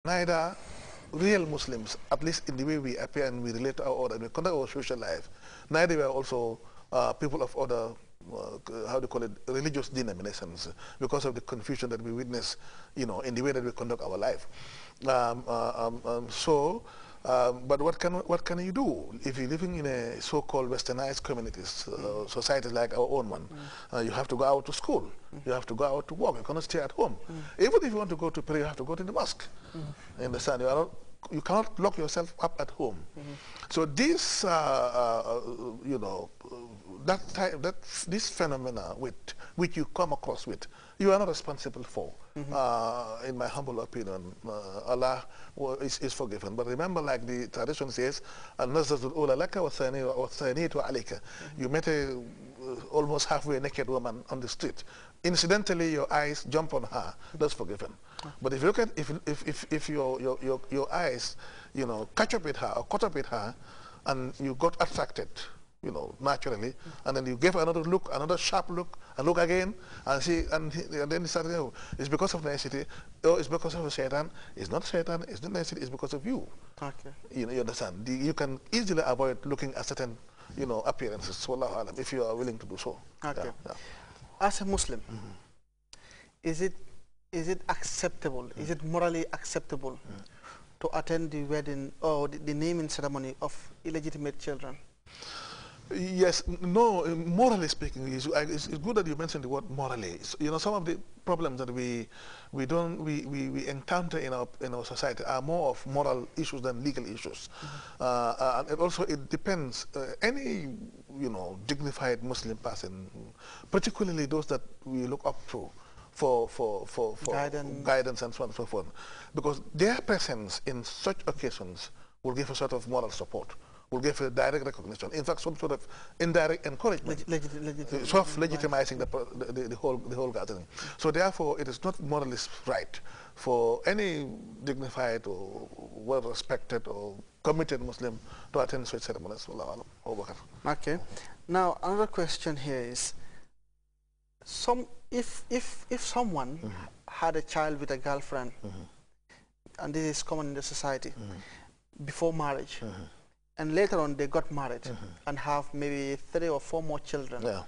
neither real Muslims, at least in the way we appear and we relate to our order and we conduct our social life, neither we are also people of other, how do you call it, religious denominations because of the confusion that we witness, in the way that we conduct our life. But what can you do if you're living in a so-called westernized communities, societies like our own one? You have to go out to school. You have to go out to work. You cannot stay at home. Even if you want to go to pray, you have to go to the mosque. You understand? You cannot lock yourself up at home. So this, this phenomena which you come across with, you are not responsible for. In my humble opinion, Allah is forgiven. But remember, like the tradition says, "Al-nazratul ula laka wa thaniyatu alayka." You met a almost halfway naked woman on the street. Incidentally, your eyes jump on her. That's forgiven. But if you look at if your eyes, catch up with her or caught up with her, and you got attracted, naturally, and then you gave another look, another sharp look, and look again, and then you started, it's because of nicety, or it's because of a shaitan. It's not shaitan, it's not nicety, it's because of you. Okay. You understand? You can easily avoid looking at certain, appearances, wallahu alam, if you are willing to do so. Okay. Yeah. As a Muslim, is it acceptable, is it morally acceptable to attend the wedding or the naming ceremony of illegitimate children? Yes, no, morally speaking, it's good that you mentioned the word morally. Some of the problems that we encounter in our society are more of moral issues than legal issues. And also it depends, any, dignified Muslim person, particularly those that we look up to for guidance and so on and so forth, because their presence in such occasions will give a sort of moral support, will give a direct recognition. In fact, some sort of indirect encouragement, sort of legitimizing the whole gathering. So therefore, it is not morally right for any dignified or well-respected or committed Muslim to attend such ceremonies. Okay. Now, another question here is, if someone had a child with a girlfriend, and this is common in the society, before marriage, and later on they got married and have maybe 3 or 4 more children. Yeah.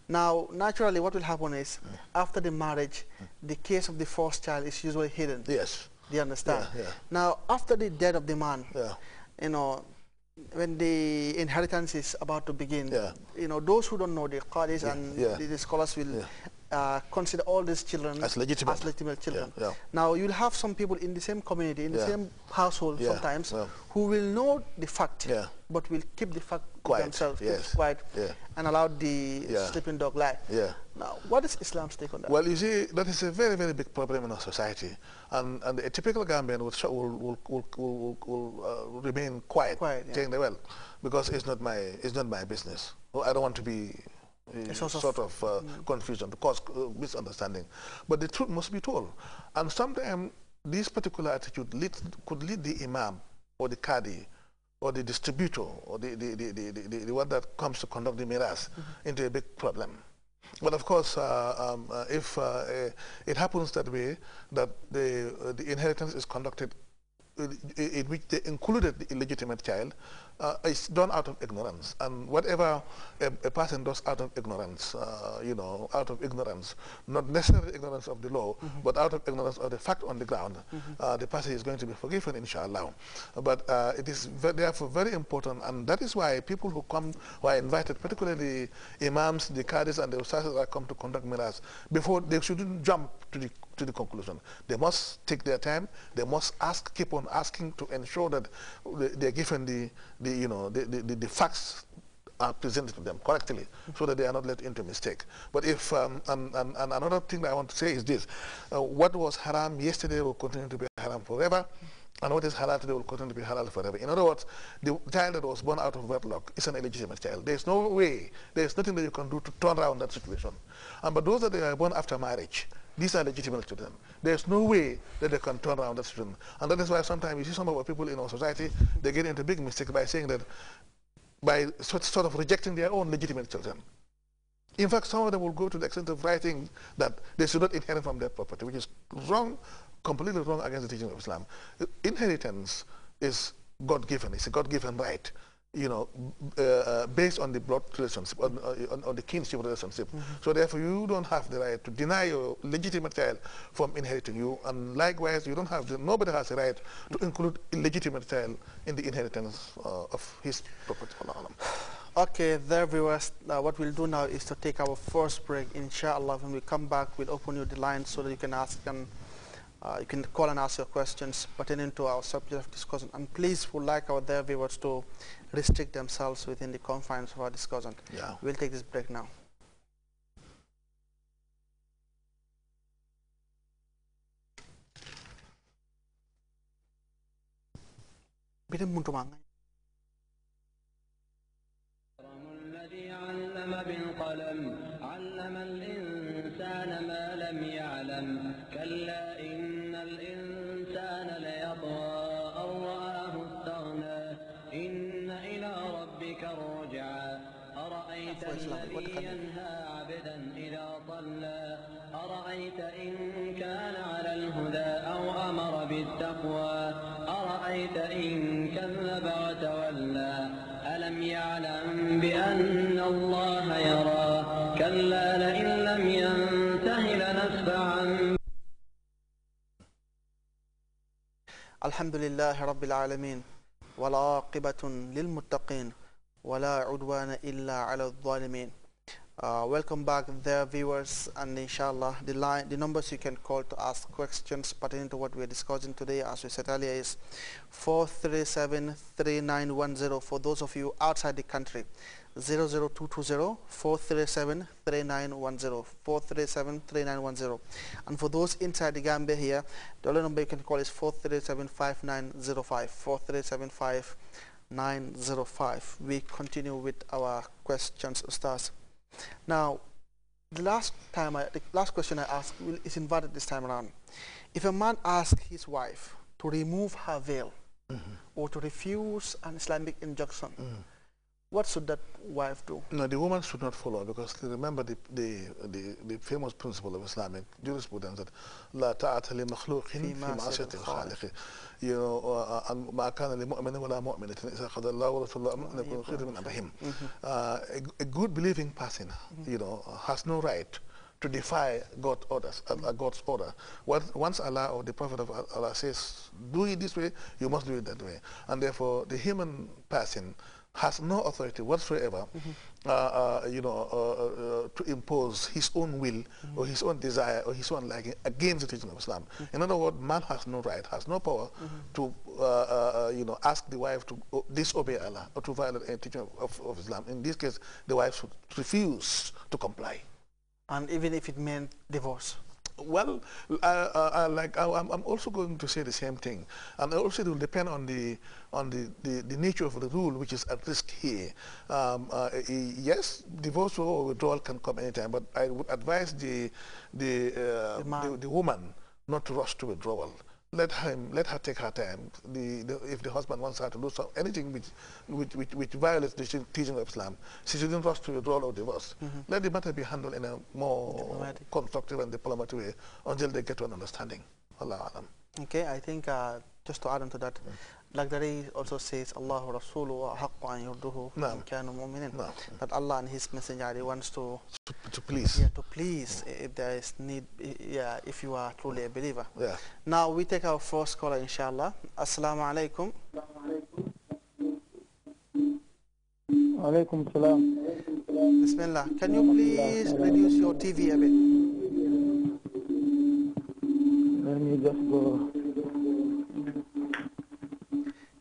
Now, naturally, what will happen is, after the marriage, the case of the first child is usually hidden. Yes. Do you understand? Yeah, yeah. Now, after the death of the man, when the inheritance is about to begin, those who don't know, the Grts and the scholars will consider all these children as legitimate children. Yeah, yeah. Now, you'll have some people in the same community, in the same household sometimes, who will know the fact, but will keep the fact quiet, themselves, quiet, and allow the sleeping dog lie. Yeah. Now, what is Islam's take on that? Well, you see, that is a very, very big problem in our society, and a typical Gambian will remain quiet, saying that, well, because it's not my business. Well, I don't want to be sort of confusion, to cause misunderstanding. But the truth must be told. And sometimes this particular attitude could lead the imam or the qadi or the distributor or the one that comes to conduct the miras into a big problem. But of course, if it happens that way, that the inheritance is conducted in which they included the illegitimate child, is done out of ignorance. And whatever a person does out of ignorance, out of ignorance, not necessarily ignorance of the law, but out of ignorance of the fact on the ground, the person is going to be forgiven, inshallah. But it is therefore very important, and that is why people who are invited, particularly imams, the qadis, and the ustazs that come to conduct miras, before they shouldn't jump to the conclusion. They must take their time. They must keep on asking to ensure that they're given the facts are presented to them correctly, so that they are not led into mistake. But if and another thing that I want to say is this: what was haram yesterday will continue to be haram forever, and what is halal today will continue to be halal forever. In other words, the child that was born out of wedlock is an illegitimate child. There is no way, there is nothing that you can do to turn around that situation. But those that are born after marriage, these are legitimate children. There's no way that they can turn around that children. And that is why sometimes you see some of our people in our society, they get into big mistakes by saying that, by sort of rejecting their own legitimate children. In fact, some of them will go to the extent of writing that they should not inherit from their property, which is wrong completely wrong against the teaching of Islam. Inheritance is God-given. It's a God-given right, you know, based on the blood relationship, on the kinship relationship. So therefore, you don't have the right to deny your legitimate child from inheriting you, and likewise, you don't have nobody has the right to include illegitimate child in the inheritance of his property. Okay, there viewers, what we'll do now is to take our first break. Inshallah, when we come back, we'll open you the line so that you can ask and you can call and ask your questions pertaining to our subject of discussion. And please, would like our dear viewers to restrict themselves within the confines of our discussion. Yeah. We'll take this break now. الذي علم بالقلم علم الإنسان ما لم يعلم كلا إن الإنسان ليطغى أن رآه استغنى إن إلى ربك الرجعى أرأيت الذي ينهى عبدا إذا صلى أرأيت إن كان على الهدى أو أمر بالتقوى أرأيت إن كذب وتولى ألم يعلم بأن الله يرى كلا لئن لم ينته لنسفعا. الحمد لله رب العالمين والعاقبة للمتقين ولا عدوان إلا على الظالمين. Welcome back there viewers, and inshallah the numbers you can call to ask questions pertaining to what we are discussing today, as we said earlier, is 437-3910 for those of you outside the country, 00220 437-3910 437-3910, and for those inside the Gambia here, the only number you can call is 437-5905 437-5905. We continue with our questions, Ustaz. Now, the last question I asked is inverted this time around. If a man asks his wife to remove her veil or to refuse an Islamic injunction, what should that wife do? No, the woman should not follow, because remember the famous principle of Islamic jurisprudence that la ta'ata li makhluqin fi ma'asiyati al-khaliq. You know, ma kana li mu'minin wa la mu'minatin idha qada Allahu wa rasuluhu amran yakunu khayran min amrihim. A good believing person, you know, has no right to defy God's orders, God's order. Once Allah or the Prophet of Allah says, do it this way, you must do it that way. And therefore, the human person has no authority whatsoever, you know, to impose his own will or his own desire or his own liking against the teaching of Islam. In other words, man has no right, has no power to, you know, ask the wife to disobey Allah or to violate any teaching of Islam. In this case, the wife should refuse to comply. And even if it meant divorce? Well, I'm also going to say the same thing, and also it will depend on the nature of the rule which is at risk here. Yes, divorce or withdrawal can come anytime, but I would advise the woman not to rush to withdrawal. Let her take her time. If the husband wants her to do anything which violates the teaching of Islam, she shouldn't rush to withdrawal or divorce. Let the matter be handled in a more constructive and diplomatic way until they get to an understanding. Allah Alam. Okay, I think just to add on to that, like the Ray also says, Allahu Rasuluhu haqqu an yurduhu in kanu mu'minin. That Allah and His Messenger, He wants to please. Yeah, to please if there is need, yeah, if you are truly a believer. Yeah. Now we take our first caller, inshallah. Assalamu alaikum. Alaikum salam. Bismillah. Can you please reduce your TV a bit? Let me just go.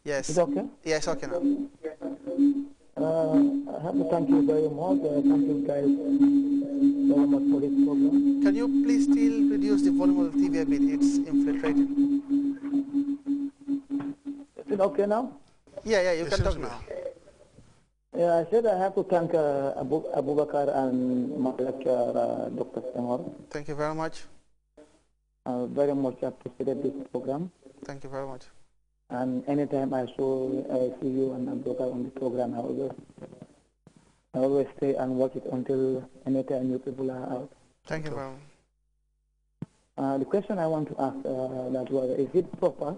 Yes. Is it okay? Yes, okay now. I have to thank you very much. Thank you guys very much for this program. Can you please still reduce the volume of the TV a bit? It's infiltrating. Is it okay now? Yeah, you can talk now. Yeah, I said I have to thank Abu Bakr and my lecturer, Dr. Senghor. Thank you very much. Very much appreciated this program. Thank you very much. And anytime I see you and Abu Bakr on the program, I always stay and watch it until anytime you people are out. Thank you very much. The question I want to ask that was, is it proper